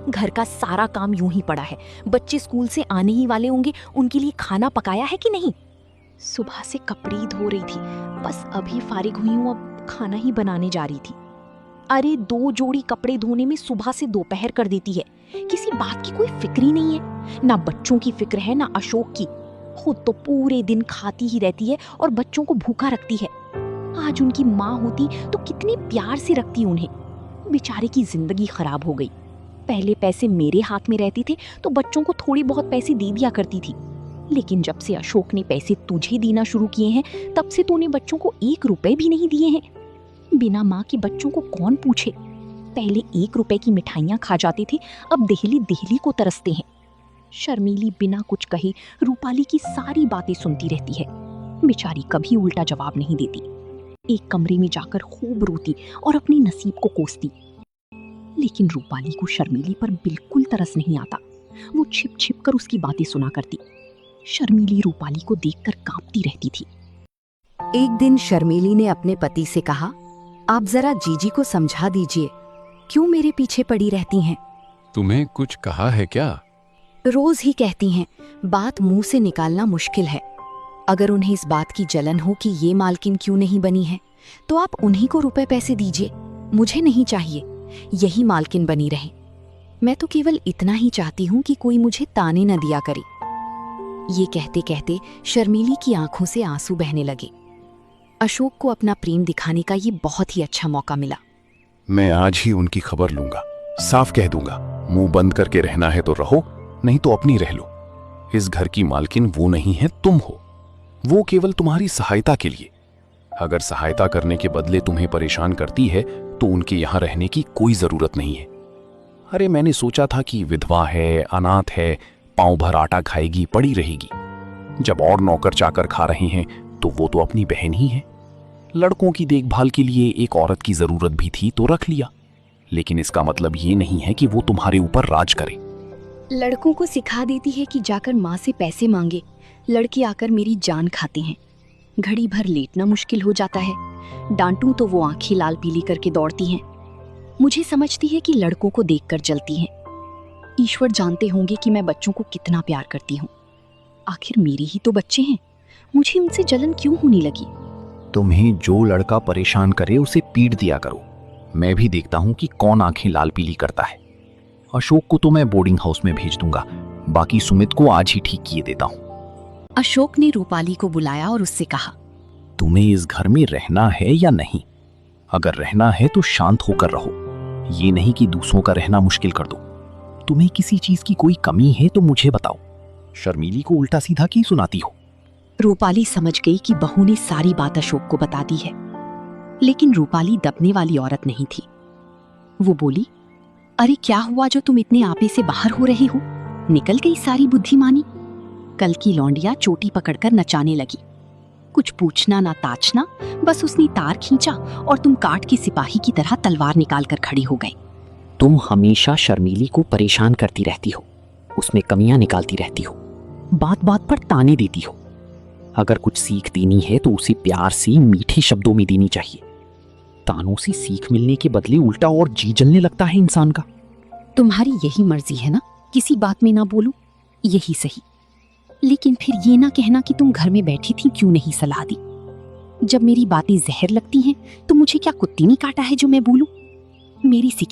घर का सारा काम यूं ही पड़ा है। बच्चे स्कूल से आने ही वाले होंगे, उनके लिए खाना पकाया है कि नहीं? सुबह से कपड़े ही धो रही थी, बस अभी फारिग हुई हूं, अब खाना ही बनाने जा रही थी। अरे 2 जोड़ी कपड़े धोने में सुबह से दोपहर कर देती है। किसी बात की कोई फिक्र ही नहीं है, ना बच्चों की फिक्र है ना अशोक की। खुद तो पूरे दिन खाती ही रहती है और बच्चों को भूखा रखती है। आज उनकी माँ होती तो कितने प्यार से रखती उन्हें। बेचारे की जिंदगी खराब हो गई। पहले पैसे मेरे हाथ में रहते थे तो बच्चों को थोड़ी बहुत पैसे दे दिया करती थी, लेकिन जब से अशोक ने पैसे तुझे देना शुरू किए हैं तब से तूने बच्चों को 1 रुपए भी नहीं दिए हैं। बिना माँ के बच्चों को कौन पूछे। पहले 1 रुपए की मिठाइयाँ खा जाते थे, अब देहली देहली को तरसते हैं। शर्मीली बिना कुछ कहे रूपाली की सारी बातें सुनती रहती है। बेचारी कभी उल्टा जवाब नहीं देती। एक कमरे में जाकर खूब रोती और अपने नसीब को कोसती। लेकिन रूपाली को शर्मीली पर बिल्कुल तरस नहीं आता। वो छिप छिप कर उसकी बातें सुना करती। शर्मीली रूपाली को देखकर कांपती रहती थी। एक दिन शर्मीली ने अपने पति से कहा, आप जरा जीजी को समझा दीजिए, क्यों मेरे पीछे पड़ी रहती हैं? तुम्हें कुछ कहा है क्या? रोज ही कहती हैं, बात मुंह से निकालना मुश्किल है। अगर उन्हें इस बात की जलन हो कि ये मालकिन क्यों नहीं बनी है, तो आप उन्हीं को रुपए पैसे दीजिए, मुझे नहीं चाहिए। यही मालकिन बनी रहे। मैं तो केवल इतना ही चाहती हूँ कि कोई मुझे ताने न दिया करे। ये कहते कहते शर्मीली की आंखों से आंसू बहने लगे। अशोक को अपना प्रेम दिखाने का ये बहुत ही अच्छा मौका मिला। मैं आज ही उनकी खबर लूंगा, साफ कह दूंगा, मुंह बंद करके रहना है तो रहो, नहीं तो अपनी रह लो। इस घर की मालकिन वो नहीं है, तुम हो। वो केवल तुम्हारी सहायता के लिए। अगर सहायता करने के बदले तुम्हें परेशान करती है तो उनके यहां रहने की कोई जरूरत नहीं है। अरे मैंने सोचा था कि विधवा है, अनाथ है, पांव भर आटा खाएगी, पड़ी रहेगी। जब और नौकर चाकर खा रहे हैं तो वो तो अपनी बहन ही है। लड़कों की देखभाल के लिए एक औरत की जरूरत भी थी तो रख लिया, लेकिन इसका मतलब ये नहीं है कि वो तुम्हारे ऊपर राज करे। लड़कों को सिखा देती है कि जाकर माँ से पैसे मांगे। लड़के आकर मेरी जान खाते हैं। घड़ी भर लेटना मुश्किल हो जाता है। डांटूं तो वो आंखें लाल पीली करके दौड़ती हैं। मुझे समझती है कि लड़कों को देखकर जलती हैं। ईश्वर जानते होंगे कि मैं बच्चों को कितना प्यार करती हूँ। आखिर मेरे ही तो बच्चे हैं, मुझे उनसे जलन क्यों होने लगी? तुम्हें जो लड़का परेशान करे उसे पीट दिया करो। मैं भी देखता हूं कि कौन आंखें लाल पीली करता है। अशोक को तो मैं बोर्डिंग हाउस में भेज दूंगा, बाकी सुमित को आज ही ठीक किए देता हूं। अशोक ने रूपाली को बुलाया और उससे कहा, तुम्हें इस घर में रहना है या नहीं? अगर रहना है तो शांत होकर रहो, ये नहीं कि दूसरों का रहना मुश्किल कर दो। तुम्हें किसी चीज की कोई कमी है तो मुझे बताओ। शर्मीली को उल्टा सीधा क्यों सुनाती हो? रूपाली समझ गई कि बहू ने सारी बात अशोक को बता दी है, लेकिन रूपाली दबने वाली औरत नहीं थी। वो बोली, अरे क्या हुआ जो तुम इतने आपे से बाहर हो रहे हो? निकल गई सारी बुद्धिमानी? कल की लौंडिया चोटी पकड़कर नचाने लगी। कुछ पूछना ना ताछना, बस उसने तार खींचा और तुम काठ के सिपाही की तरह तलवार निकाल कर खड़ी हो गए। तुम हमेशा शर्मीली को परेशान करती रहती हो, उसमें कमियां निकालती रहती हो, बात बात पर ताने देती हो। अगर कुछ सीख देनी है तो उसे प्यार से मीठे शब्दों में देनी चाहिए। तानों से सीख मिलने के बदले उल्टा और जी जलने लगता है इंसान का। तुम्हारी यही मर्जी है ना, किसी बात में ना बोलूं, यही सही। लेकिन फिर ये ना कहना कि तुम घर में बैठी थी, क्यों नहीं सलाह दी? जब मेरी बातें जहर लगती हैं तो मुझे क्या कुत्ती ने काटा है जो मैं बोलूं? मेरी सी